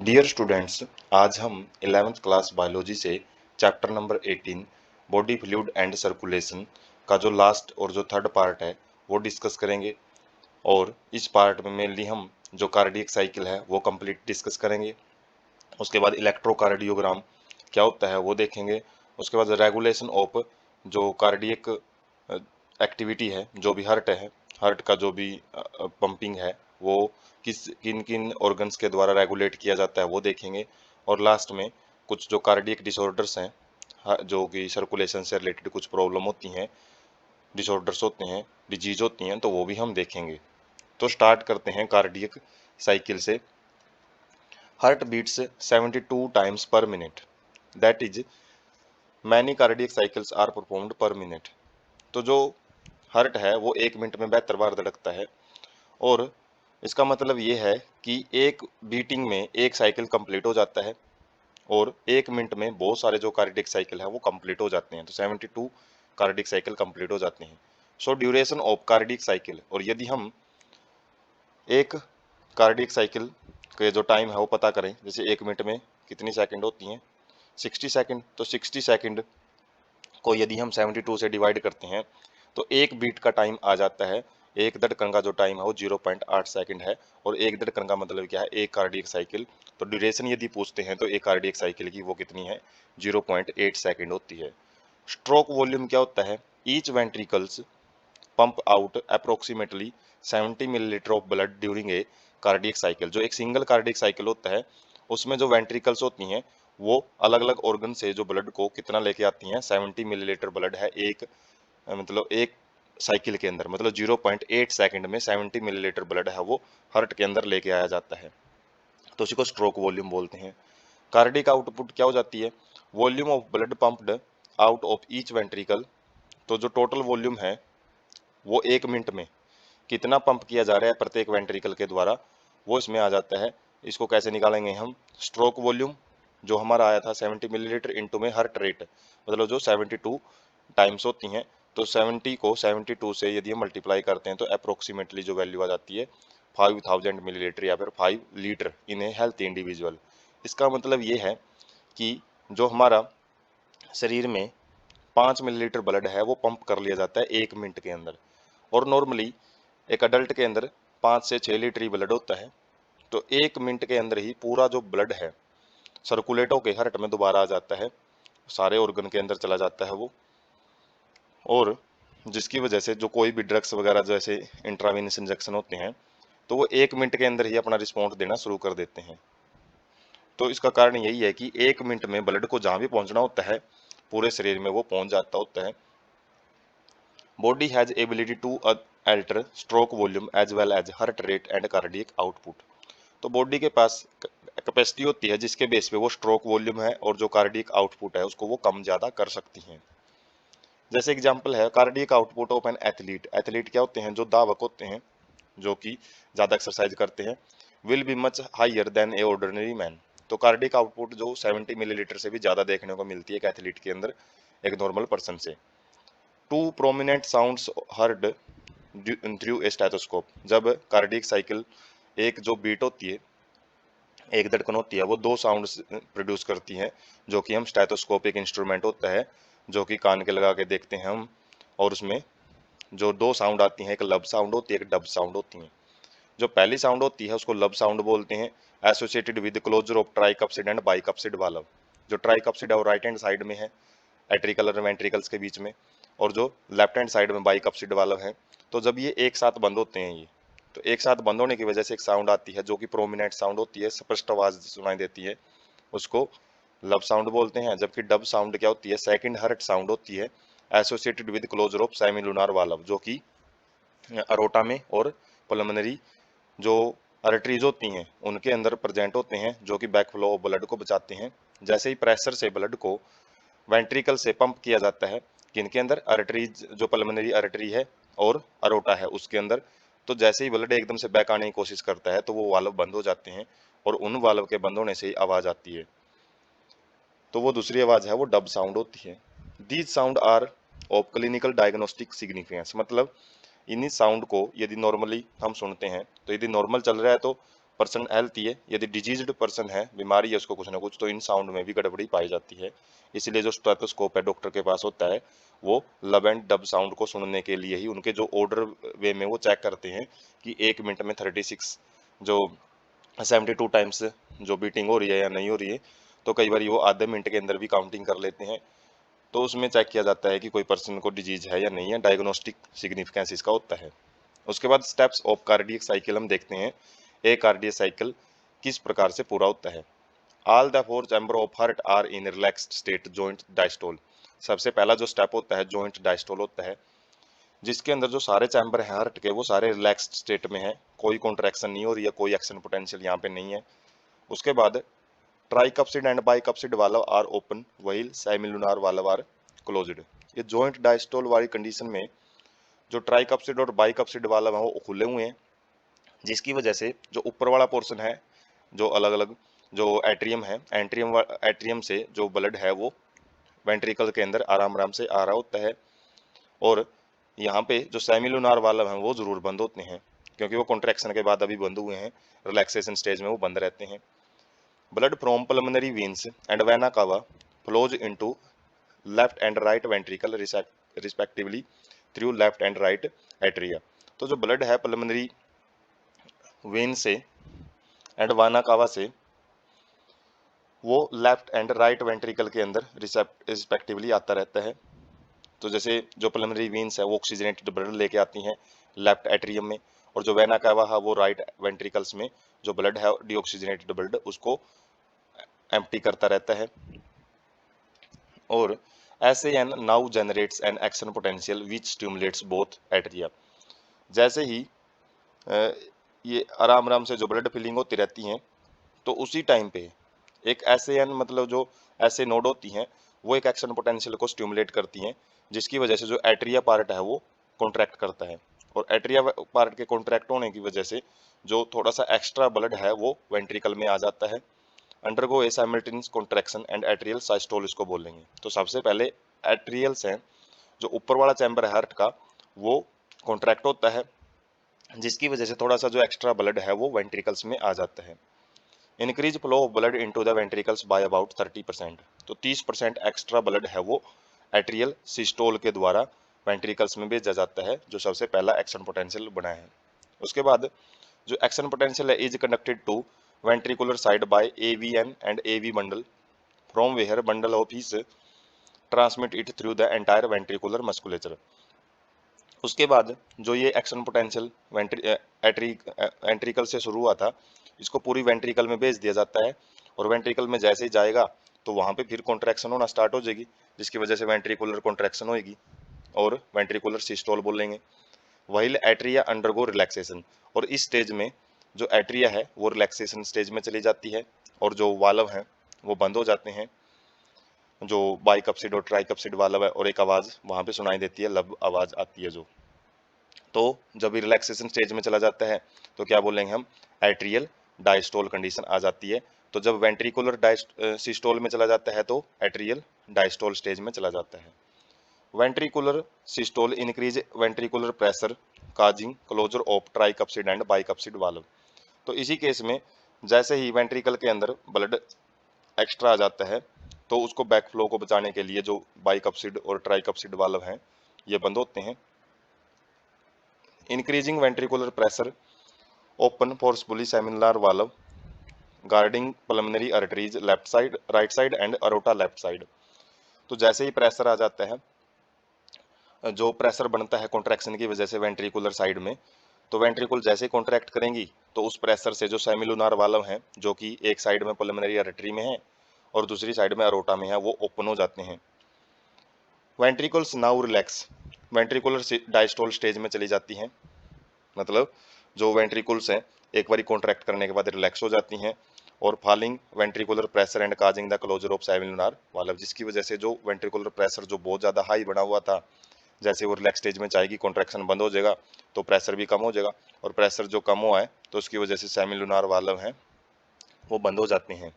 Dear students, आज हम 11th class biology से chapter number 18 body fluid and circulation का जो लास्ट और जो थर्ड पार्ट है वो डिस्कस करेंगे। और इस पार्ट में मेनली हम जो कार्डियक साइकिल है वो कंप्लीट डिस्कस करेंगे। उसके बाद इलेक्ट्रोकार्डियोग्राम क्या होता है वो देखेंगे। उसके बाद रेगुलेशन ऑफ जो कार्डियक एक्टिविटी है, जो भी हार्ट का जो भी पंपिंग है वो किन किन ऑर्गन्स के द्वारा रेगुलेट किया जाता है वो देखेंगे। और लास्ट में कुछ जो कार्डियक डिसऑर्डर्स हैं, जो कि सर्कुलेशन से रिलेटेड कुछ प्रॉब्लम होती हैं, डिसऑर्डर्स होते हैं, डिजीज होती हैं, तो वो भी हम देखेंगे। तो स्टार्ट करते हैं कार्डियक साइकिल से। Heart beats 72 times per minute, that is many cardiac cycles are performed per minute. तो जो हार्ट है वो 1 मिनट में 72 बार धड़कता है। और इसका मतलब ये है कि एक बीटिंग में एक साइकिल कंप्लीट हो जाता है और 1 मिनट में बहुत सारे जो कार्डियक साइकिल है वो कंप्लीट हो जाते हैं। तो 72 कार्डियक साइकिल कंप्लीट हो जाते हैं। सो ड्यूरेशन ऑफ कार्डियक साइकिल, और यदि हम एक कार्डियक साइकिल के जो टाइम है वो पता करें, जैसे 1 मिनट में कितनी सेकंड होती हैं, 60 सेकंड, तो 60 सेकंड को यदि हम 72 से डिवाइड करते हैं तो एक बीट का टाइम आ जाता है, एक धड़कन का जो टाइम है वो 0.8 सेकंड है। और एक धड़कन का मतलब क्या है, एक कार्डियक साइकिल। तो ड्यूरेशन यदि पूछते हैं तो एक कार्डियक साइकिल की वो कितनी है, 0.8 सेकंड होती है। स्ट्रोक वॉल्यूम क्या होता है, each ventricles pump out approximately 70 millilitre of blood during a cardiac cycle. जो एक सिंगल कार्डियक साइकिल होता है उसमें जो वेंट्रिकल्स होती हैं वो अलग अलग ऑर्गन से जो ब्लड को कितना लेके आती हैं, 70 मिलीलीटर ब्लड है एक मतलब एक साइकिल के अंदर, मतलब 0.8 सेकंड में 70 मिलीलीटर ब्लड है वो हार्ट के अंदर लेके आया जाता है। तो उसी को स्ट्रोक वॉल्यूम बोलते हैं। कार्डियक आउटपुट क्या हो जाती है, volume of blood pumped out of each ventricle. तो जो टोटल वॉल्यूम है वो 1 मिनट में कितना पंप किया जा रहा है प्रत्येक वेंट्रिकल के द्वारा, वो इसमें आ जाता है। इसको कैसे निकालेंगे हम, स्ट्रोक वॉल्यूम जो हमारा आया था 70 मिलीलीटर इंटू में हार्ट रेट, मतलब जो 72 टाइम्स होती हैं। तो 70 को 72 से यदि हम मल्टीप्लाई करते हैं तो अप्रोक्सीमेटली जो वैल्यू आ जाती है 5000 मिलीलीटर या फिर 5 litre in A healthy individual. इसका मतलब ये है कि जो हमारा शरीर में 5 मिलीलीटर ब्लड है वो पंप कर लिया जाता है 1 मिनट के अंदर। और नॉर्मली एक अडल्ट के अंदर 5 से 6 लीटर ही ब्लड होता है। तो 1 मिनट के अंदर ही पूरा जो ब्लड है सर्कुलेट होकर हार्ट में दोबारा आ जाता है, सारे ऑर्गन के अंदर चला जाता है वो। और जिसकी वजह से जो कोई भी ड्रग्स वगैरह जैसे इंट्रावेनस इंजेक्शन होते हैं तो वो 1 मिनट के अंदर ही अपना रिस्पॉन्स देना शुरू कर देते हैं। तो इसका कारण यही है कि 1 मिनट में ब्लड को जहाँ भी पहुंचना होता है पूरे शरीर में वो पहुंच जाता होता है। Body has ability to alter stroke volume as well as heart rate and cardiac output. तो बॉडी के पास कैपेसिटी होती है जिसके बेस पे वो स्ट्रोक वॉल्यूम है और जो कार्डियक आउटपुट है उसको वो कम ज्यादा कर सकती हैं। जैसे एग्जांपल है cardiac output of an athlete. Athlete क्या होते हैं, जो धावक होते हैं जो कि ज़्यादा एक्सरसाइज करते हैं, will be much higher than a ordinary man. तो कार्डियक आउटपुट जो 70 मिलीलीटर से भी ज़्यादा देखने को मिलती है एक एथलीट के अंदर एक नॉर्मल पर्सन से। To prominent sounds heard through a stethoscope. जब कार्डियक साइकिल एक जो बीट होती है, एक धड़कन होती है, वो दो साउंड प्रोड्यूस करती है, जो कि हम स्टेथोस्कोप एक इंस्ट्रूमेंट होता है जो कि कान के लगा के देखते हैं हम। और उसमें जो दो साउंड आती हैं, एक लब साउंड होती है, एक डब साउंड होती है। जो पहली साउंड होती है उसको लब साउंड बोलते हैं, associated with closure of tricuspid and bicuspid valve. जो ट्राइकप्सिड है वो राइट हैंड साइड में है एट्रिकल और वेंट्रिकल्स के बीच में, और जो लेफ्ट हैंड साइड में बाइकप्सिड वाल्व है। तो जब ये एक साथ बंद होते हैं ये, तो एक साथ बंद होने की वजह से एक साउंड आती है जो कि प्रोमिनेंट साउंड होती है, स्पष्ट आवाज सुनाई देती है, उसको लब साउंड बोलते हैं। जबकि डब साउंड क्या होती है, सेकंड हर्ट साउंड होती है, associated with closure of semilunar valve, जो कि अरोटा में और पल्मोनरी जो आर्टरीज होती हैं उनके अंदर प्रेजेंट होते हैं, जो कि बैक फ्लो ऑफ ब्लड को बचाते हैं। जैसे ही प्रेशर से ब्लड को वेंट्रिकल से पंप किया जाता है, किनके अंदर, आर्टरीज जो पल्मोनरी आर्टरी है और अरोटा है उसके अंदर, तो जैसे ही ब्लड एकदम से बैक आने की कोशिश करता है तो वो वाल्व बंद हो जाते हैं और उन वाल्व के बंद होने से ही आवाज आती है। तो वो दूसरी आवाज है वो डब साउंड होती है। These sound are of clinical diagnostic significance. मतलब इन्हीं साउंड को यदि नॉर्मली हम सुनते हैं तो यदि नॉर्मल चल रहा है तो पर्सन हेल्थी है, यदि डिजीज्ड पर्सन है, बीमारी है उसको कुछ ना कुछ, तो इन साउंड में भी गड़बड़ी पाई जाती है। इसलिए जो स्टेथोस्कोप है डॉक्टर के पास होता है, वो लब एंड डब साउंड को सुनने के लिए ही उनके जो ऑर्डर वे में वो चेक करते हैं कि 1 मिनट में 36 जो 72 टाइम्स जो बीटिंग हो रही है या नहीं हो रही है। तो कई बार वो आधे मिनट के अंदर भी काउंटिंग कर लेते हैं। तो उसमें चेक किया जाता है कि कोई पर्सन को डिजीज है या नहीं है, डायग्नोस्टिक सिग्निफिकेंस इसका होता है। उसके बाद स्टेप्स ऑफ कार्डियक साइकिल हम देखते हैं। एक कार्डियक साइकिल किस प्रकार से पूरा होता है। All the four chamber of heart are in relaxed state, joint diastole. सबसे पहला जो स्टेप होता है जॉइंट डायस्टोल होता है, जिसके अंदर जो सारे चैम्बर हैं हार्ट के वो सारे रिलैक्स्ड स्टेट में है, कोई कॉन्ट्रैक्शन नहीं हो रही है, कोई एक्शन पोटेंशियल यहाँ पे नहीं है। उसके बाद tricuspid and bicuspid valve are open while semilunar valve are closed. ये जॉइंट डायस्टोल वाली कंडीशन में जो ट्राइकप्सिड और बाइकप्सिड वाल्व है वो खुले हुए हैं, जिसकी वजह से जो ऊपर वाला पोर्शन है, जो अलग अलग जो एट्रियम है, एट्रियम से जो ब्लड है वो वेंट्रिकल के अंदर आराम आराम से आ रहा होता है। और यहाँ पे जो सेमिलुनार वाल्व हैं वो जरूर बंद होते हैं, क्योंकि वो कॉन्ट्रैक्शन के बाद अभी बंद हुए हैं, रिलैक्सेशन स्टेज में वो बंद रहते हैं। Blood from pulmonary veins and vena cava flows into left and right ventricle respectively through left and right atria. तो जो ब्लड है पल्मोनरी वेन से एंड वाना कावा से वो लेफ्ट एंड राइट वेंट्रिकल के अंदर रिस्पेक्टिवली आता रहता है। तो जैसे जो पल्मोनरी वेन्स है वो ऑक्सीजनेटेड ब्लड लेके आती हैं लेफ्ट एट्रियम में, और जो वेना कावा है वो राइट वेंट्रिकल्स में जो ब्लड है डीऑक्सीजनेटेड ब्लड उसको एम्प्टी करता रहता है। और SAN now generates an action potential which stimulates both atria. जैसे ही ये आराम आराम से जो ब्लड फिलिंग होती रहती हैं, तो उसी टाइम पे एक SAN मतलब जो ऐसे नोड होती हैं वो एक एक्शन पोटेंशियल को स्टिमुलेट करती हैं, जिसकी वजह से जो एट्रिया पार्ट है वो कॉन्ट्रैक्ट करता है। और एट्रिया पार्ट के कॉन्ट्रैक्ट होने की वजह से जो थोड़ा सा एक्स्ट्रा ब्लड है वो वेंट्रिकल में आ जाता है। Undergo a simultaneous contraction and atrial systole इसको बोलेंगे। तो सबसे पहले एट्रियल्स हैं, जो ऊपर वाला चैम्बर है हार्ट का वो कॉन्ट्रैक्ट होता है, जिसकी वजह से थोड़ा सा जो एक्स्ट्रा ब्लड है वो वेंट्रिकल्स में आ जाता है। Increase flow of blood into the ventricles by about 30%। तो 30% एक्स्ट्रा ब्लड है वो एट्रियल सिस्टोल के द्वारा वेंट्रिकल्स में भेजा जाता है, जो सबसे पहला एक्शन पोटेंशियल बना है। उसके बाद जो एक्शन पोटेंशियल है is conducted to ventricular side by AVN and AV bundle from where bundle of is transmit it through the entire ventricular musculature। उसके बाद जो ये एक्शन पोटेंशियल वेंट्रिकल से शुरू हुआ था, इसको पूरी वेंट्रिकल में भेज दिया जाता है, और वेंट्रिकल में जैसे ही जाएगा तो वहाँ पे फिर कॉन्ट्रैक्शन होना स्टार्ट हो जाएगी, जिसकी वजह से वेंट्रिकुलर कॉन्ट्रैक्शन होगी और वेंट्रिकुलर सिस्टोल बोलेंगे। व्हाइल एट्रिया अंडरगो रिलैक्सेशन, और इस स्टेज में जो एट्रिया है वो रिलैक्सेशन स्टेज में चली जाती है, और जो वाल्व हैं वो बंद हो जाते हैं, जो बाइकप्सिड और ट्राइकप्सिड वाल्व है, और एक आवाज़ वहाँ पे सुनाई देती है, लब आवाज़ आती है जो। तो जब ये रिलैक्सेशन स्टेज में चला जाता है तो क्या बोलेंगे हम, एट्रियल डायस्टोल कंडीशन आ जाती है। तो जब वेंट्रिकुलर सिस्टोल में चला जाता है तो एट्रियल डायस्टोल स्टेज में चला जाता है। Ventricular systole increase ventricular pressure causing closure of tricuspid and bicuspid valve. तो इसी केस में जैसे ही वेंट्रिकल के अंदर ब्लड एक्स्ट्रा आ जाता है तो उसको बैक फ्लो को बचाने के लिए जो बाइकप्सिड और ट्राइकप्सिड वाल्व हैं ये बंद होते हैं। Increasing ventricular pressure open forcefully semilunar valve guarding pulmonary arteries left side right side and aorta left side. तो जैसे ही प्रेशर आ जाता है, जो प्रेशर बनता है कॉन्ट्रैक्शन की वजह से वेंट्रिकुलर साइड में, तो वेंट्रिकुल जैसे ही कॉन्ट्रैक्ट करेंगी तो उस प्रेशर से जो सेमिलुनार वाल्व हैं, जो कि एक साइड में पल्मोनरी आर्टरी में है और दूसरी साइड में अरोटा में है, वो ओपन हो जाते हैं। Ventricles now relax, ventricular diastole stage में चली जाती हैं, मतलब जो वेंट्रिकल्स हैं एक बार कॉन्ट्रैक्ट करने के बाद रिलैक्स हो जाती हैं, और falling ventricular pressure and causing the closure of semilunar valve, जिसकी वजह से जो वेंट्रिकुलर प्रेशर जो बहुत ज़्यादा हाई बना हुआ था, जैसे वो रिलैक्स स्टेज में जाएगी कॉन्ट्रैक्शन बंद हो जाएगा तो प्रेशर भी कम हो जाएगा, और प्रेशर जो कम हुआ है तो उसकी वजह से सेमिलुनार वाल्व हैं वो बंद हो जाते हैं।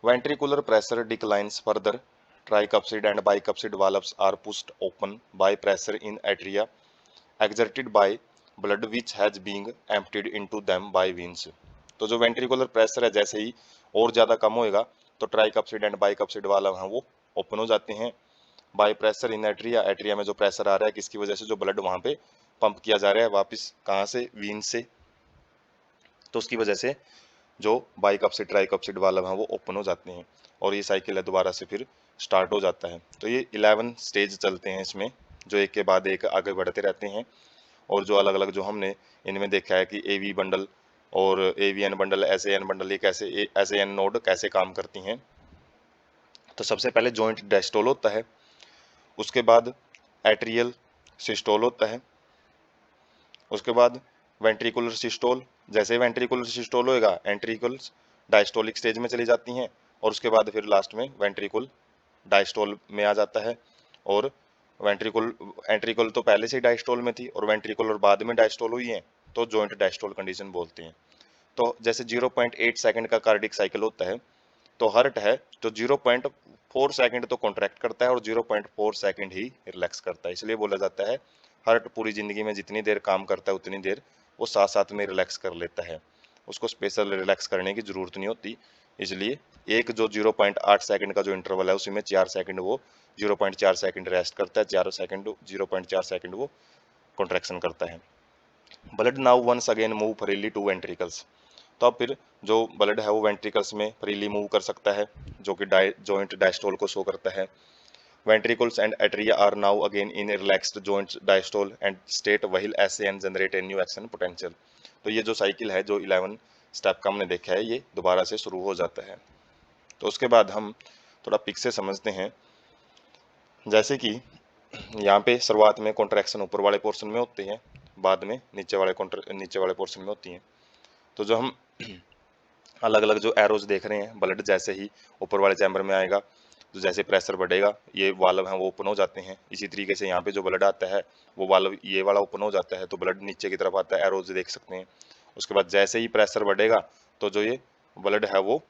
Ventricular pressure declines further, tricuspid and bicuspid valves are pushed open by pressure in atria exerted by blood which has been emptied into them by veins। तो जो वेंट्रिकुलर प्रेशर है जैसे ही और ज़्यादा कम होएगा तो ट्राइकप्सिड एंड बाइकप्सिड वाल्व हैं वो ओपन हो जाते हैं। Bye pressure in atria, atria में जो प्रेशर आ रहा है किसकी वजह से, जो ब्लड वहाँ पे पंप किया जा रहा है वापस कहाँ से, वीन से, तो उसकी वजह से जो बाइकप्सिड ट्राइकप्सिड वाल्व हैं वो ओपन हो जाते हैं और ये साइकिल है दोबारा से फिर स्टार्ट हो जाता है। तो ये 11 स्टेज चलते हैं इसमें, जो एक के बाद एक आगे बढ़ते रहते हैं। और जो अलग अलग जो हमने इनमें देखा है कि एवी बंडल और एवीएन बंडल, एसएएन बंडल, ये कैसे एसएएन नोड कैसे काम करती हैं। तो सबसे पहले जॉइंट डायस्टोल होता है, उसके बाद एट्रियल सिस्टोल होता है, उसके बाद वेंट्रिकुलर सिस्टोल। जैसे वेंट्रिकुलर सिस्टोल होएगा एंट्रिकल्स डायस्टोलिक स्टेज में चली जाती हैं और उसके बाद फिर लास्ट में वेंट्रिकुल डायस्टोल में आ जाता है। और वेंट्रिकुल एंट्रिकल तो पहले से ही डायस्टोल में थी और वेंट्रिकुलर बाद में डायस्टोल हुई है, तो जॉइंट डायस्टोल कंडीशन बोलते हैं। तो जैसे 0.8 सेकंड का कार्डिक साइकिल होता है, तो हार्ट है तो 0.4 सेकंड तो कॉन्ट्रैक्ट करता है और 0.4 सेकंड ही रिलैक्स करता है। इसलिए बोला जाता है हार्ट पूरी जिंदगी में जितनी देर काम करता है उतनी देर वो साथ साथ में रिलैक्स कर लेता है, उसको स्पेशल रिलैक्स करने की जरूरत नहीं होती। इसलिए एक जो 0.8 सेकंड का जो इंटरवल है उसी में 4 सेकंड वो 0.4 सेकंड रेस्ट करता है, 0.4 सेकंड वो कॉन्ट्रैक्शन करता है। Blood now once again move freely to ventricles. तो अब फिर जो ब्लड है वो वेंट्रिकल्स में फ्रीली मूव कर सकता है, जो कि जॉइंट डायस्टोल को शो करता है। Ventricles and atria are now again in relaxed joint diastole and state while SAN generate a new action potential. तो ये जो साइकिल है जो 11 स्टेप का हमने देखा है ये दोबारा से शुरू हो जाता है। तो उसके बाद हम थोड़ा पिक से समझते हैं। जैसे कि यहाँ पे शुरुआत में कॉन्ट्रैक्शन ऊपर वाले पोर्शन में होती है, बाद में नीचे वाले पोर्शन में होती है। तो जो हम अलग अलग जो एरोज देख रहे हैं, ब्लड जैसे ही ऊपर वाले चैम्बर में आएगा तो जैसे प्रेशर बढ़ेगा ये वाल्व हैं वो ओपन हो जाते हैं। इसी तरीके से यहाँ पे जो ब्लड आता है वो वाल्व ये वाला ओपन हो जाता है, तो ब्लड नीचे की तरफ आता है, एरोज देख सकते हैं। उसके बाद जैसे ही प्रेशर बढ़ेगा तो जो ये ब्लड है वो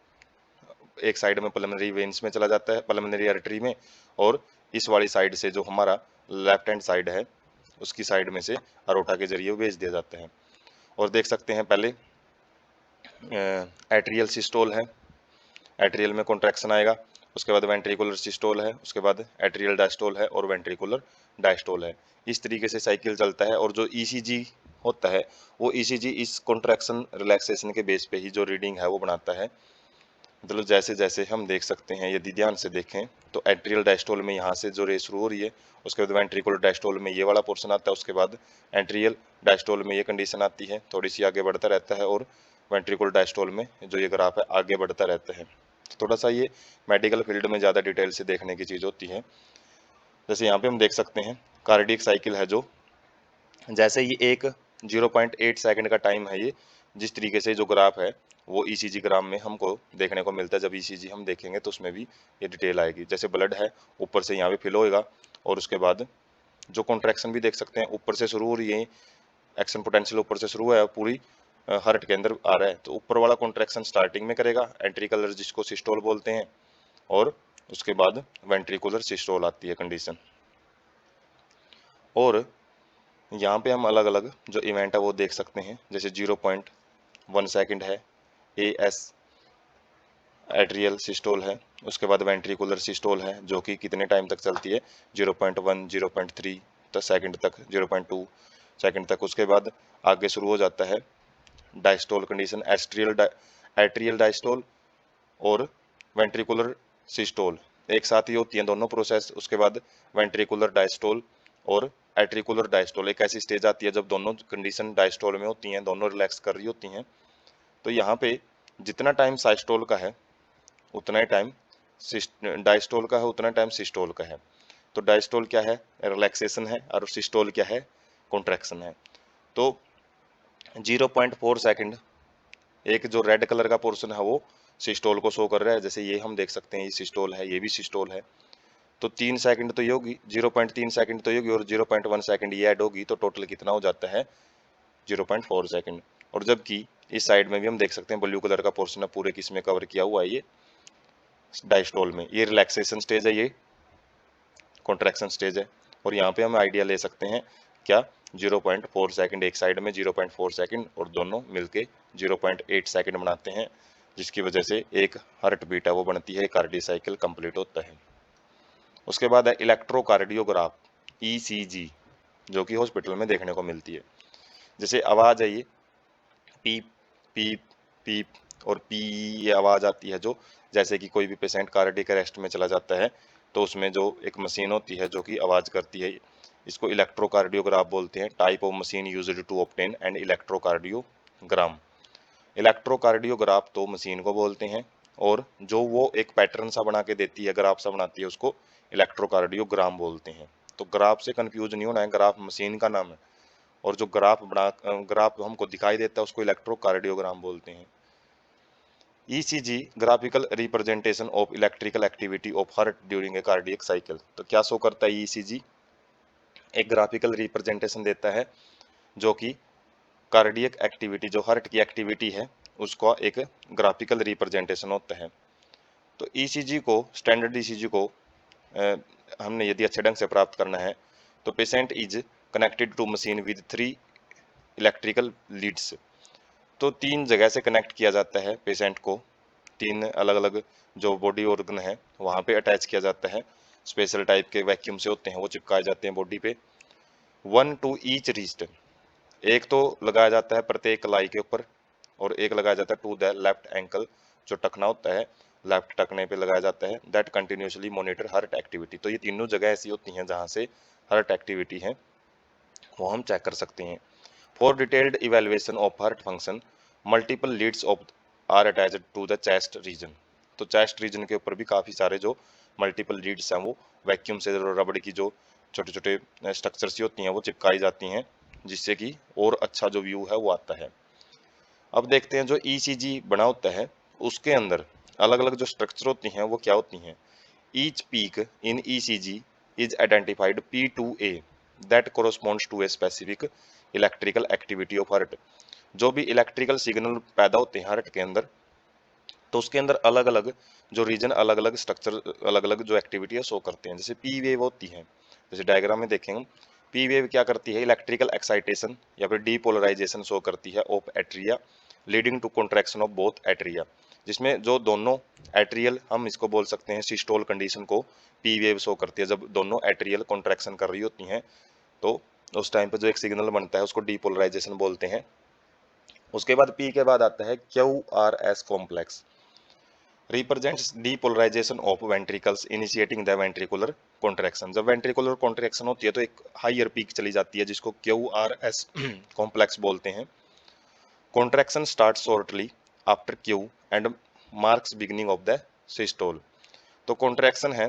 एक साइड में पल्मोनरी वेन्स में चला जाता है, पल्मोनरी आर्टरी में, और इस वाली साइड से जो हमारा लेफ्ट हैंड साइड है उसकी साइड में से अरोटा के जरिए भेज दिया जाता है। और देख सकते हैं पहले एट्रियल सिस्टोल है, एट्रियल में कॉन्ट्रैक्शन आएगा, उसके बाद वेंट्रिकुलर सिस्टोल है, उसके बाद एट्रियल डायस्टोल है और वेंट्रिकुलर डायस्टोल है। इस तरीके से साइकिल चलता है। और जो ईसीजी होता है वो ईसीजी इस कॉन्ट्रैक्शन रिलैक्सेशन के बेस पे ही जो रीडिंग है वो बनाता है। मतलब जैसे जैसे हम देख सकते हैं, यदि ध्यान से देखें तो एट्रियल डायस्टोल में यहाँ से जो रेस शुरू हो रही है, उसके बाद वेंट्रिकुलर डायस्टोल में ये वाला पोर्शन आता है, उसके बाद एट्रियल डायस्टोल में ये कंडीशन आती है, थोड़ी सी आगे बढ़ता रहता है, और वेंट्रिकुलर डायस्टोल में जो ये ग्राफ है आगे बढ़ता रहता है। थोड़ा सा ये मेडिकल फील्ड में ज़्यादा डिटेल से देखने की चीज़ होती है। जैसे यहाँ पे हम देख सकते हैं कार्डियक साइकिल है जो जैसे ये एक 0.8 सेकंड का टाइम है, ये जिस तरीके से जो ग्राफ है वो ईसीजी ग्राम में हमको देखने को मिलता है। जब ईसीजी हम देखेंगे तो उसमें भी ये डिटेल आएगी। जैसे ब्लड है ऊपर से यहाँ पे फिल होएगा और उसके बाद जो कॉन्ट्रैक्शन भी देख सकते हैं ऊपर से शुरू हो रही है, एक्शन पोटेंशियल ऊपर से शुरू हुआ है, पूरी हार्ट के अंदर आ रहा है। तो ऊपर वाला कॉन्ट्रैक्शन स्टार्टिंग में करेगा एंट्रिकलर जिसको सिस्टोल बोलते हैं, और उसके बाद वेंट्रिकुलर सिस्टोल आती है कंडीशन। और यहाँ पे हम अलग अलग जो इवेंट है वो देख सकते हैं। जैसे 0.1 सेकंड है ए एस एट्रियल सिस्टोल है, उसके बाद वेंट्रिकुलर सिस्टोल है जो कि कितने टाइम तक चलती है 0.1 0.3 सेकंड तक, 0.2 सेकंड तक। उसके बाद आगे शुरू हो जाता है डायस्टोल कंडीशन, एट्रियल डायस्टोल और वेंट्रिकुलर सिस्टोल एक साथ ही होती हैं दोनों प्रोसेस। उसके बाद वेंट्रिकुलर डायस्टोल और एट्रिकुलर डायस्टोल एक ऐसी स्टेज आती है जब दोनों कंडीशन डायस्टोल में होती हैं, दोनों रिलैक्स कर रही होती हैं। तो यहाँ पे जितना टाइम साइस्टोल का है उतना ही टाइम डायस्टोल का है, उतना टाइम सिस्टोल का है। तो डायस्टोल क्या है, रिलैक्सेशन है, और सिस्टोल क्या है, कॉन्ट्रैक्शन है। तो 0.4 सेकंड एक जो रेड कलर का पोर्शन है वो सिस्टोल को शो कर रहा है। जैसे ये हम देख सकते हैं ये सिस्टोल है, ये भी सिस्टोल है। तो 3 सेकंड तो ये होगी, 0.3 सेकंड तो ये होगी और 0.1 सेकंड ये ऐड होगी, तो टोटल कितना हो जाता है 0.4 सेकंड। और जबकि इस साइड में भी हम देख सकते हैं ब्लू कलर का पोर्शन है पूरे किस में कवर किया हुआ है, ये डायस्टोल में, ये रिलैक्सेशन स्टेज है, ये कॉन्ट्रैक्शन स्टेज है। और यहाँ पे हम आइडिया ले सकते हैं क्या 0.4 सेकंड, एक साइड में 0.4 सेकंड और दोनों मिलके 0.8 सेकंड बनाते हैं, जिसकी वजह से एक हार्ट बीट है वो बनती है, कार्डियक साइकिल कंप्लीट होता है। उसके बाद है इलेक्ट्रोकार्डियोग्राफ ECG, जो कि हॉस्पिटल में देखने को मिलती है। जैसे आवाज है ये पीप पीप पीप और पी, ये आवाज आती है जो, जैसे कि कोई भी पेशेंट कार्डियक अरेस्ट में चला जाता है तो उसमें जो एक मशीन होती है जो कि आवाज करती है, इसको इलेक्ट्रोकार्डियोग्राफ बोलते हैं। Type of machine used to obtain and electrocardiogram. Electrocardiograph तो मशीन को बोलते हैं, और जो वो एक पैटर्न सा बना के देती है, ग्राफ सा बनाती है, उसको इलेक्ट्रोकार्डियोग्राम बोलते हैं। तो ग्राफ से कंफ्यूज नहीं होना है, ग्राफ मशीन का नाम है, और जो ग्राफ हमको दिखाई देता है उसको इलेक्ट्रोकार्डियोग्राम बोलते हैं। ECG graphical representation of electrical activity of heart during a cardiac cycle. तो क्या शो करता है ECG? एक ग्राफिकल रिप्रेजेंटेशन देता है जो कि कार्डियक एक्टिविटी, जो हार्ट की एक्टिविटी है, उसका एक ग्राफिकल रिप्रेजेंटेशन होता है। तो ECG को, स्टैंडर्ड ECG को हमने यदि अच्छे ढंग से प्राप्त करना है तो patient is connected to machine with 3 electrical leads. तो 3 जगह से कनेक्ट किया जाता है पेशेंट को, 3 अलग अलग जो बॉडी ऑर्गन है वहाँ पे अटैच किया जाता है, स्पेशल टाइप के वैक्यूम से होते हैं, वो चिपकाए जाते हैं बॉडी पे। 1 टू ईच रिस्ट, एक तो लगाया जाता है प्रत्येक कलाई के ऊपर, और एक लगाया जाता है टू द लेफ्ट एंकल, जो टखना होता है लेफ्ट टखने पे लगाया जाता है। That continuously monitor heart activity. तो ये तीनों जगह ऐसी होती हैं जहाँ से हार्ट एक्टिविटी है वो हम चेक कर सकते हैं। For detailed evaluation of heart function multiple leads of are attached to the chest region. तो चेस्ट रीजन के ऊपर भी काफ़ी सारे जो मल्टीपल लीड्स हैं वो वैक्यूम से रबड़ की जो छोटे छोटे स्ट्रक्चर्स होती हैं वो चिपकाई जाती हैं, जिससे कि और अच्छा जो व्यू है वो आता है। अब देखते हैं जो ECG बना होता है उसके अंदर अलग अलग जो स्ट्रक्चर होती हैं वो क्या होती हैं। Each peak in ECG is identified P2A that corresponds to a specific electrical activity of heart. जो भी इलेक्ट्रिकल सिग्नल पैदा होते हैं हार्ट के अंदर, तो उसके अंदर अलग अलग जो रीजन, अलग अलग स्ट्रक्चर, अलग अलग जो एक्टिविटी है शो करते हैं। जैसे P वेव होती है, जैसे डायग्राम में देखेंगे, P वेव क्या करती है, इलेक्ट्रिकल एक्साइटेशन या फिर डीपोलराइजेशन शो करती है of atria leading to contraction of both atria. जिसमें जो दोनों एट्रियल, हम इसको बोल सकते हैं सिस्टोल कंडीशन को P वेव शो करती है। जब दोनों एट्रियल कॉन्ट्रैक्शन कर रही होती हैं तो उस टाइम पर जो एक सिग्नल बनता है उसको डीपोलराइजेशन बोलते हैं। उसके बाद P के बाद आता है QRS complex, represents depolarization of ventricles initiating the ventricular contraction। जब ventricular contraction होती है तो एक हायर पीक चली जाती है जिसको QRS कॉम्प्लेक्स बोलते हैं। Contraction starts shortly after Q and marks beginning of the systole। तो contraction है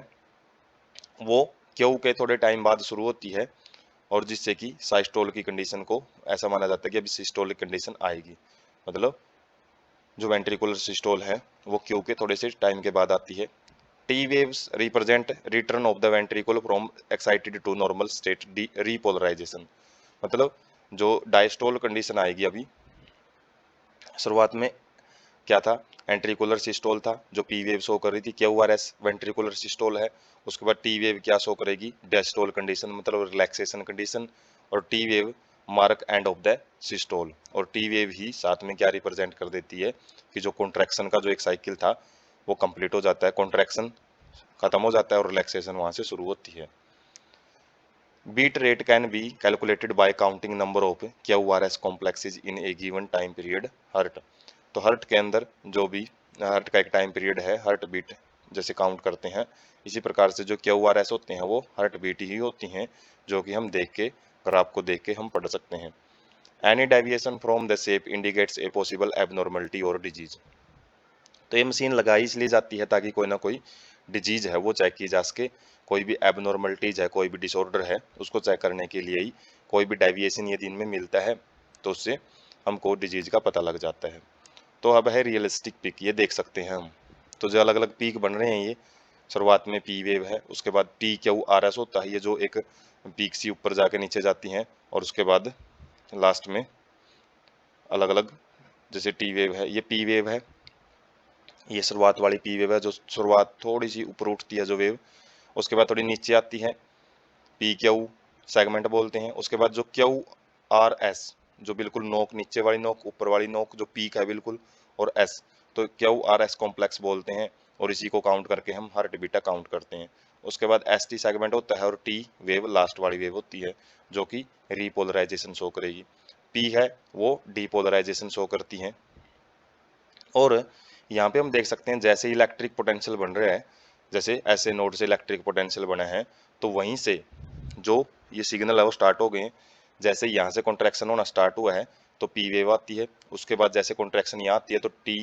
वो Q के थोड़े टाइम बाद शुरू होती है, और जिससे कि साइस्टोल की कंडीशन को ऐसा माना जाता है कि अभी सिस्टोल की कंडीशन आएगी। मतलब जो वेंट्रिकुलर सिस्टोल है वो क्यू के थोड़े से टाइम के बाद आती है। T waves represent return of the ventricle from excited to normal state repolarization. मतलब जो डायस्टोल कंडीशन आएगी, अभी शुरुआत में क्या था, वेंट्रिकुलर सिस्टोल था जो पी वेव शो कर रही थी, QRS वेंट्रिकुलर सिस्टोल है। उसके बाद टी वेव क्या शो करेगी, डायस्टोल कंडीशन मतलब रिलैक्सेशन कंडीशन, और T wave mark end of the systole. और टी वेव ही साथ में क्या रिप्रेजेंट कर देती है कि जो कॉन्ट्रैक्शन का जो एक साइकिल था वो कंप्लीट हो जाता है, कॉन्ट्रैक्शन खत्म हो जाता है और रिलैक्सेशन वहां से शुरू होती है। Beat rate can be calculated by counting number of QRS complexes in a given time period heart. तो हार्ट के अंदर जो भी हार्ट का एक टाइम पीरियड है, हार्ट बीट जैसे काउंट करते हैं, इसी प्रकार से जो QRS होते हैं वो हार्ट बीट ही होती हैं, जो कि हम देख के, ग्राफ को देख के हम पढ़ सकते हैं। Any deviation from the shape indicates a possible abnormality और डिजीज। तो ये मशीन लगाई इसलिए जाती है ताकि कोई ना कोई डिजीज है वो चेक की जा सके, कोई भी एबनॉर्मलिटीज है, कोई भी डिसऑर्डर है, उसको चेक करने के लिए ही कोई भी डेविएशन यदि इनमें मिलता है तो उससे हमको डिजीज का पता लग जाता है। तो अब है रियलिस्टिक पीक, ये देख सकते हैं हम। तो जो अलग अलग पीक बन रहे हैं, ये शुरुआत में P वेव है, उसके बाद PQRS होता है, ये जो एक पीक सी ऊपर जाके नीचे जाती हैं, और उसके बाद लास्ट में अलग अलग, जैसे T वेव है, ये P वेव है, ये शुरुआत वाली P वेव है जो शुरुआत थोड़ी सी ऊपर उठती है जो वेव, उसके बाद थोड़ी नीचे आती है PQ, सेगमेंट बोलते हैं। उसके बाद जो क्यू आर एस, जो बिल्कुल नोक, नीचे वाली नोक, ऊपर वाली नोक, जो पीक है बिल्कुल, और एस, तो क्यू आर एस कॉम्प्लेक्स बोलते हैं, और इसी को काउंट करके हम हार्ट बीटा काउंट करते हैं। उसके बाद एस टी सेगमेंट होता है, और टी वेव लास्ट वाली वेव होती है जो कि रीपोलराइजेशन शो करेगी। पी है वो डीपोलराइजेशन शो करती है। और यहाँ पे हम देख सकते हैं जैसे इलेक्ट्रिक पोटेंशियल बन रहा है, जैसे ऐसे नोड से इलेक्ट्रिक पोटेंशियल बना है, तो वहीं से जो ये सिग्नल है वो स्टार्ट हो गए। जैसे यहाँ से कॉन्ट्रैक्शन होना स्टार्ट हुआ है तो पी वेव आती है। उसके बाद जैसे कॉन्ट्रैक्शन यहाँ आती है तो टी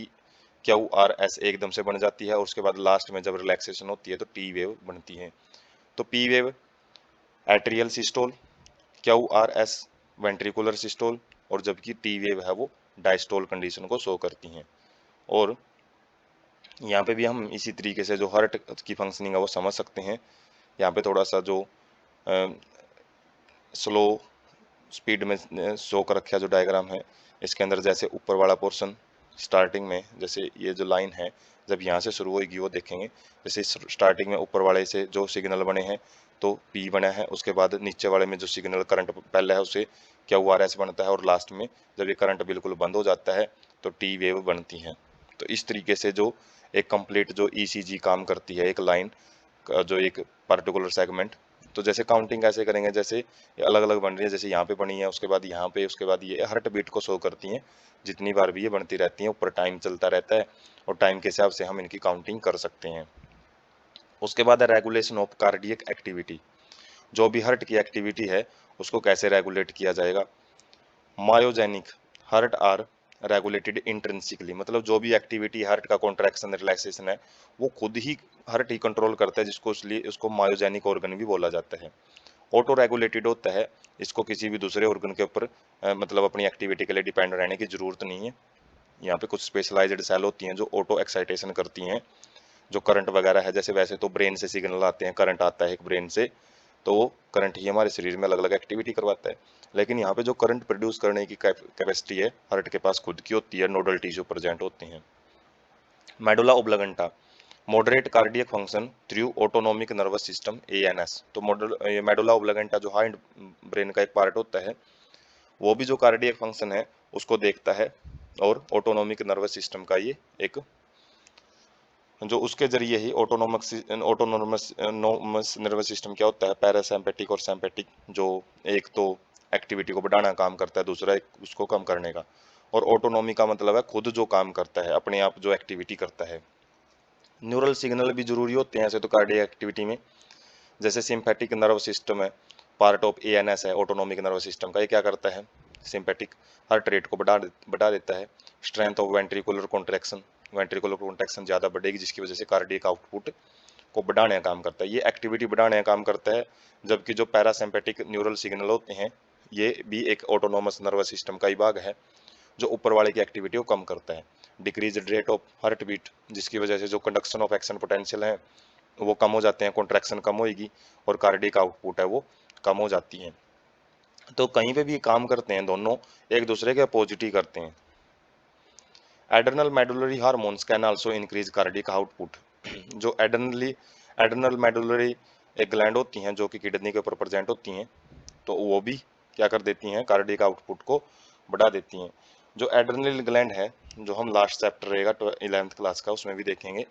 क्यू आर एस एकदम से बन जाती है, और उसके बाद लास्ट में जब रिलैक्सेशन होती है तो टी वेव बनती है। तो P wave atrial systole, Q R S ventricular systole, और जबकि टी वेव है वो डायस्टोल कंडीशन को शो करती हैं। और यहाँ पे भी हम इसी तरीके से जो हार्ट की फंक्शनिंग है वो समझ सकते हैं। यहाँ पे थोड़ा सा जो स्लो स्पीड में शो कर रखा जो डायग्राम है, इसके अंदर जैसे ऊपर वाला पोर्शन स्टार्टिंग में, जैसे ये जो लाइन है जब यहाँ से शुरू होगी वो देखेंगे। जैसे स्टार्टिंग में ऊपर वाले से जो सिग्नल बने हैं तो पी बना है, उसके बाद नीचे वाले में जो सिग्नल करंट पहले है उसे क्यू आर एस बनता है, और लास्ट में जब ये करंट बिल्कुल बंद हो जाता है तो टी वेव बनती है। तो इस तरीके से जो एक कंप्लीट जो ईसीजी काम करती है, एक लाइन का जो एक पर्टिकुलर सेगमेंट। तो जैसे काउंटिंग कैसे करेंगे, जैसे ये अलग अलग बन रही है, जैसे यहाँ पे बनी है, उसके बाद यहाँ पे, उसके बाद ये हार्ट बीट को शो करती हैं। जितनी बार भी ये बनती रहती हैं, ऊपर टाइम चलता रहता है, और टाइम के हिसाब से हम इनकी काउंटिंग कर सकते हैं। उसके बाद है रेगुलेशन ऑफ कार्डियक एक्टिविटी। जो भी हार्ट की एक्टिविटी है उसको कैसे रेगुलेट किया जाएगा। Myogenic heart are regulated intrinsically, मतलब जो भी एक्टिविटी हार्ट का कॉन्ट्रैक्शन रिलैक्सेशन है वो खुद ही हार्ट ही कंट्रोल करता है, जिसको इसलिए उसको मायोजेनिक ऑर्गन भी बोला जाता है। ऑटो रेगुलेटेड होता है, इसको किसी भी दूसरे ऑर्गन के ऊपर मतलब अपनी एक्टिविटी के लिए डिपेंड रहने की जरूरत नहीं है। यहाँ पे कुछ स्पेशलाइज्ड सेल होती हैं जो ऑटो एक्साइटेशन करती हैं, जो करंट वगैरह है, जैसे वैसे तो ब्रेन से सिग्नल आते हैं, करंट आता है एक ब्रेन से, तो वो करंट ही हमारे शरीर में अलग अलग एक्टिविटी करवाता है। लेकिन यहाँ पे जो करंट प्रोड्यूस करने की कैपेसिटी है हार्ट के पास खुद की होती है, नोडल टिश्यू प्रेजेंट होते हैं। Medulla oblongata moderate cardiac function through autonomic nervous system ANS. तो मेडुला ओब्लागेंटा जो हाइंड ब्रेन का एक पार्ट होता है वो भी जो कार्डियक फंक्शन है उसको देखता है, और ऑटोनोमिक नर्वस सिस्टम का ये एक जो उसके जरिए ही ऑटोनोमस नर्वस सिस्टम क्या होता है, पैरासिम्पेटिक और सिम्पेटिक, जो एक तो एक्टिविटी को बढ़ाना काम करता है, दूसरा एक उसको कम करने का। और ऑटोनोमी का मतलब है खुद जो काम करता है, अपने आप जो एक्टिविटी करता है। न्यूरल सिग्नल भी जरूरी होते हैं ऐसे तो कार्डियक एक्टिविटी में। जैसे सिंपैथिक नर्व सिस्टम है, पार्ट ऑफ एएनएस है ऑटोनोमिक नर्वस सिस्टम का, ये क्या करता है, सिंपैथिक हार्ट रेट को बढ़ा देता है। Strength of ventricular contraction, ventricular contraction ज़्यादा बढ़ेगी जिसकी वजह से कार्डियक आउटपुट को बढ़ाने का काम करता है, ये एक्टिविटी बढ़ाने का काम करता है। जबकि जो पैरासिम्पेटिक न्यूरल सिग्नल होते हैं ये भी एक ऑटोनोमस नर्वस सिस्टम का ही भाग है, जो ऊपर वाले की एक्टिविटी को कम करता है। Decrease rate of heart beat, जिसकी वजह से जो कंडक्शन ऑफ एक्शन पोटेंशियल है वो कम हो जाते हैं, कॉन्ट्रैक्शन कम होगी, और कार्डियक आउटपुट है वो कम हो जाती है। तो कहीं पे भी काम करते हैं दोनों एक दूसरे के अपोजिट ही करते हैं। Adrenal medullary hormones can also increase cardiac output. जो एड्रेनल मेडुलरी एक ग्लैंड होती हैं जो कि किडनी के ऊपर प्रेजेंट होती हैं, तो वो भी क्या कर देती हैं, कार्डियक आउटपुट को बढ़ा देती हैं। जो एड्रेनल ग्लैंड है, जो हम लास्ट चैप्टर रहेगा 11th क्लास का उसमें भी देखेंगे,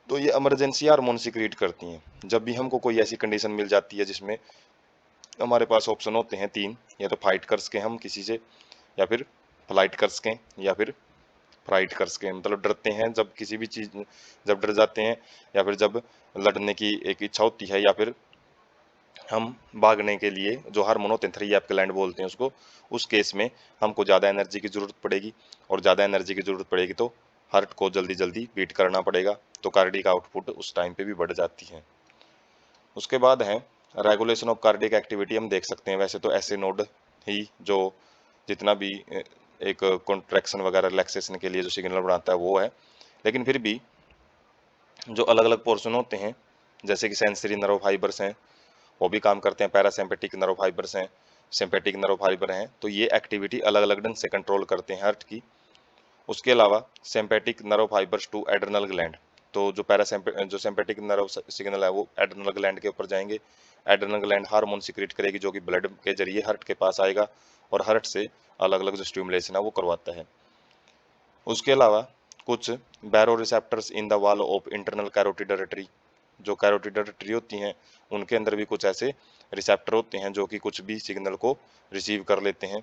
तो ये इमरजेंसी हार्मोन सिक्रीट करती हैं। जब भी हमको कोई ऐसी कंडीशन मिल जाती है जिसमें हमारे पास ऑप्शन होते हैं तीन, या तो फाइट कर सकें हम किसी से, या फिर फ्लाइट कर सकें, या फिर फ्राइट कर सकें, मतलब डरते हैं जब किसी भी चीज़, जब डर जाते हैं, या फिर जब लड़ने की एक इच्छा होती है, या फिर हम भागने के लिए जो हार्मोन होते हैं 3 ग्लैंड बोलते हैं उसको, उस केस में हमको ज़्यादा एनर्जी की ज़रूरत पड़ेगी, और ज़्यादा एनर्जी की ज़रूरत पड़ेगी तो हार्ट को जल्दी जल्दी बीट करना पड़ेगा, तो कार्डियक आउटपुट उस टाइम पे भी बढ़ जाती है। उसके बाद है रेगुलेशन ऑफ कार्डियक एक्टिविटी। हम देख सकते हैं वैसे तो ऐसे नोड ही जो जितना भी एक कॉन्ट्रैक्शन वगैरह रिलैक्सेशन के लिए जो सिग्नल बनाता है वो है, लेकिन फिर भी जो अलग अलग पोर्शन होते हैं जैसे कि सेंसरी नर्व फाइबर्स हैं वो भी काम करते हैं, पैरासिम्पेटिक नर्व फाइबर्स हैं, सिम्पेटिक नर्व फाइबर हैं, तो ये एक्टिविटी अलग अलग ढंग से कंट्रोल करते हैं हार्ट की। उसके अलावा sympathetic nerve fibres to adrenal gland, तो जो जो सिंपैथेटिक नर्व सिग्नल है वो एड्रेनल ग्लैंड के ऊपर जाएंगे। एड्रेनल ग्लैंड हार्मोन सिक्रेट करेगी जो कि ब्लड के जरिए हार्ट के पास आएगा और हार्ट से अलग अलग जो स्टिमुलेशन है वो करवाता है। उसके अलावा कुछ baroreceptors in the wall of internal carotid artery, जो कैरोटिड आर्टरी होती हैं उनके अंदर भी कुछ ऐसे रिसेप्टर होते हैं जो कि कुछ भी सिग्नल को रिसीव कर लेते हैं।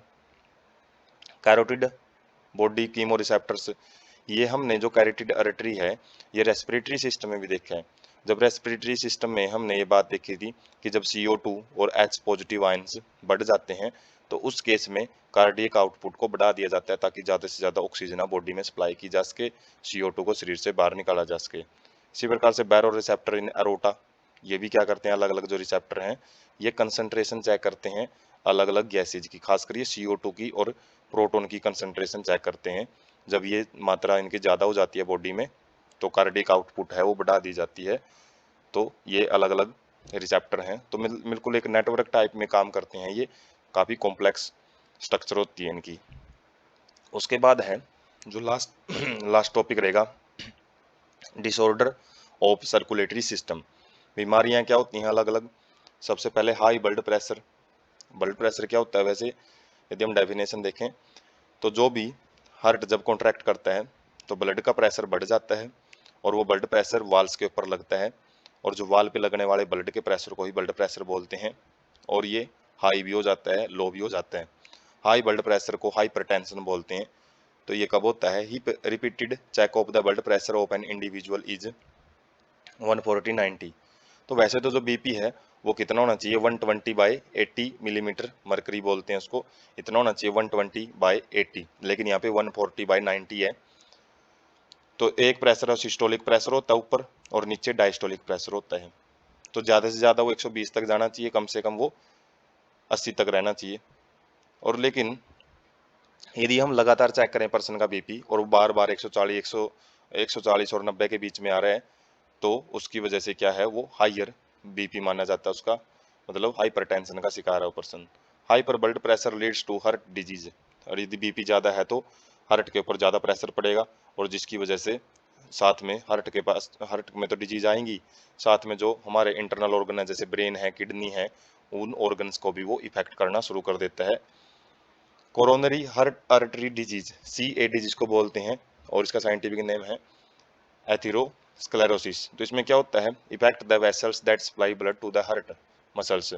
कैरोटिड बॉडी कीमो रिसेप्टर्स, ये हमने जो कैरोटिड आर्टरी है ये रेस्पिरेटरी सिस्टम में भी देखा है। जब रेस्पिरेटरी सिस्टम में हमने ये बात देखी थी कि जब CO2 और H पॉजिटिव आयंस बढ़ जाते हैं तो उस केस में कार्डियक आउटपुट को बढ़ा दिया जाता है ताकि ज़्यादा से ज़्यादा ऑक्सीजन बॉडी में सप्लाई की जा सके, CO2 को शरीर से बाहर निकाला जा सके। इसी प्रकार से बैरो रिसेप्टर इन अरोटा, ये भी क्या करते हैं, अलग अलग जो रिसेप्टर हैं ये कंसंट्रेशन चेक करते हैं अलग अलग गैसेज की, खासकर ये CO2 की और प्रोटॉन की कंसंट्रेशन चेक करते हैं। जब ये मात्रा इनकी ज़्यादा हो जाती है बॉडी में तो कार्डियक आउटपुट है वो बढ़ा दी जाती है। तो ये अलग अलग रिसेप्टर हैं, तो बिल्कुल एक नेटवर्क टाइप में काम करते हैं, ये काफ़ी कॉम्प्लेक्स स्ट्रक्चर होती है इनकी। उसके बाद है जो लास्ट टॉपिक रहेगा, डिसऑर्डर ऑफ सर्कुलेटरी सिस्टम। बीमारियां क्या होती हैं अलग अलग। सबसे पहले high blood pressure. Blood pressure क्या होता है, वैसे यदि हम डेफिनेशन देखें तो जो भी हार्ट जब कॉन्ट्रैक्ट करता है तो ब्लड का प्रेशर बढ़ जाता है और वो ब्लड प्रेशर वाल्स के ऊपर लगता है और जो वाल पे लगने वाले ब्लड के प्रेशर को ही ब्लड प्रेशर बोलते हैं और ये हाई भी हो जाता है लो भी हो जाता है। हाई ब्लड प्रेशर को हाइपरटेंशन बोलते हैं। तो ये कब होता है, ही repeated check of the blood pressure of an individual is 140/90। तो वैसे तो जो बीपी है वो कितना होना चाहिए, 120/80 मिलीमीटर मरकरी बोलते हैं उसको, इतना होना चाहिए 120/80, लेकिन यहाँ पे 140/90 है। तो एक प्रेशर सिस्टोलिक प्रेशर होता है ऊपर और नीचे डायस्टोलिक प्रेशर होता है। तो ज़्यादा से ज़्यादा वो 120 तक जाना चाहिए, कम से कम वो 80 तक रहना चाहिए। और लेकिन यदि हम लगातार चेक करें पर्सन का बीपी और वो बार बार 140 और 90 के बीच में आ रहा है तो उसकी वजह से क्या है, वो हाइयर बीपी माना जाता है उसका, मतलब हाइपरटेंशन का शिकार है वो person. Hyper blood pressure leads to heart disease, और यदि बीपी ज़्यादा है तो हार्ट के ऊपर ज़्यादा प्रेशर पड़ेगा और जिसकी वजह से साथ में हार्ट में तो डिजीज आएंगी, साथ में जो हमारे इंटरनल ऑर्गन है जैसे ब्रेन है, किडनी है, उन ऑर्गन्स को भी वो इफेक्ट करना शुरू कर देता है। Coronary heart artery disease, CAD जिसको बोलते हैं, और इसका साइंटिफिक नेम है एथेरोस्क्लेरोसिस। तो इसमें क्या होता है, effect the vessels that supply blood to the heart muscles.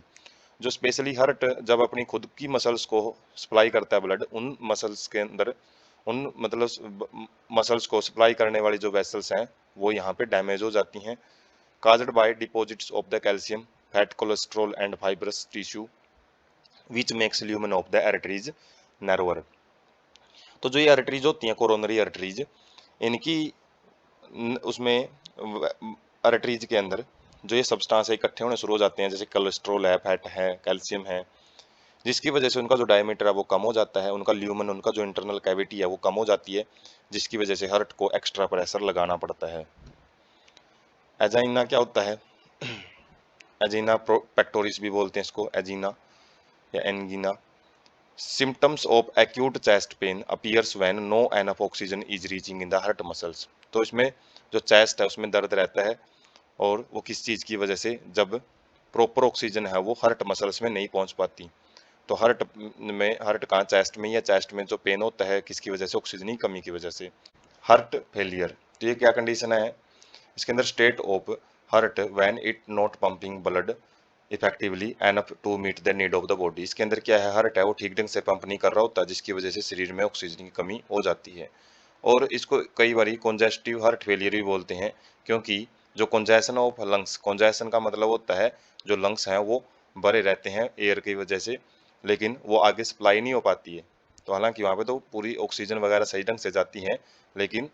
जो स्पेशली हार्ट जब अपनी खुद की मसल्स को सप्लाई करता है ब्लड, उन मसल्स के अंदर उन मतलब मसल्स को सप्लाई करने वाली जो वेसल्स हैं वो यहाँ पे डैमेज हो जाती हैं, caused by deposits of the calcium, fat, cholesterol and fibrous tissue which makes lumen of the arteries narrower. तो जो ये आर्टरीज होती हैं कोरोनरी आर्टरीज, इनकी उसमें आर्टरीज के अंदर जो ये सब्सटेंस है इकट्ठे होने शुरू हो जाते हैं, जैसे कोलेस्ट्रॉल है, फैट है, कैल्शियम है, जिसकी वजह से उनका जो डायमीटर है वो कम हो जाता है, उनका ल्यूमन, उनका जो इंटरनल कैविटी है वो कम हो जाती है, जिसकी वजह से हार्ट को एक्स्ट्रा प्रेशर लगाना पड़ता है। एजाइना क्या होता है, एजीना पेक्टोरिस भी बोलते हैं इसको, एजीना या angina. Symptoms of acute chest pain appears when no enough oxygen is reaching in the heart muscles. तो इसमें जो चेस्ट है उसमें दर्द रहता है और वो किस चीज़ की वजह से, जब प्रॉपर ऑक्सीजन है वो हार्ट मसल्स में नहीं पहुंच पाती। तो हार्ट कहाँ, चेस्ट में, या चेस्ट में जो पेन होता है किसकी वजह से, ऑक्सीजन की कमी की वजह से। हार्ट फेलियर, तो ये क्या कंडीशन है, इसके अंदर state of heart when it not pumping blood effectively enough to meet the need of the body. इसके अंदर क्या है, हार्ट है वो ठीक ढंग से पंप नहीं कर रहा होता, जिसकी वजह से शरीर में ऑक्सीजन की कमी हो जाती है। और इसको कई बार कॉन्जेस्टिव हार्ट फेलियर भी बोलते हैं, क्योंकि जो कॉन्जेशन ऑफ लंग्स, कॉन्जेशन का मतलब होता है जो लंग्स हैं वो भरे रहते हैं एयर की वजह से, लेकिन वो आगे सप्लाई नहीं हो पाती है। तो हालांकि वहाँ पे तो पूरी ऑक्सीजन वगैरह सही ढंग से जाती है लेकिन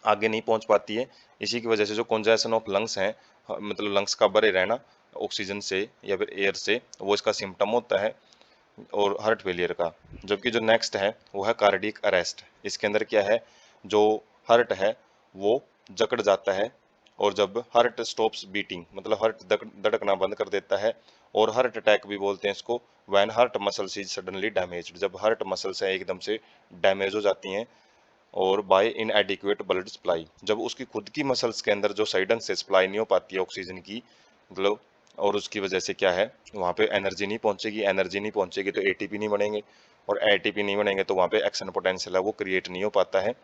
आगे नहीं पहुंच पाती है। इसी की वजह से जो कॉन्जेशन ऑफ लंग्स हैं, मतलब लंग्स का भरे रहना ऑक्सीजन से या फिर एयर से, वो इसका सिम्टम होता है और हार्ट फेलियर का। जबकि जो नेक्स्ट है वो है कार्डियक अरेस्ट। इसके अंदर क्या है, जो हार्ट है वो जकड़ जाता है और जब हार्ट स्टॉप्स बीटिंग, मतलब हार्ट धड़कना बंद कर देता है, और हार्ट अटैक भी बोलते हैं इसको, when heart muscles is suddenly damaged, जब हार्ट मसल्स हैं एकदम से डैमेज हो जाती हैं और बाय इनएडिक्वेट ब्लड सप्लाई, जब उसकी खुद की मसल्स के अंदर जो सही ढंग से सप्लाई नहीं हो पाती है ऑक्सीजन की, मतलब, और उसकी वजह से क्या है, वहाँ पे एनर्जी नहीं पहुंचेगी तो एटीपी नहीं बनेंगे, और एटीपी नहीं बनेंगे तो वहाँ पे एक्शन पोटेंशियल है वो क्रिएट नहीं हो पाता है,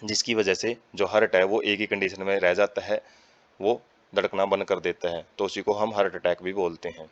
जिसकी वजह से जो हार्ट है वो एक ही कंडीशन में रह जाता है, वो धड़कना बंद कर देता है, तो उसी को हम हार्ट अटैक भी बोलते हैं।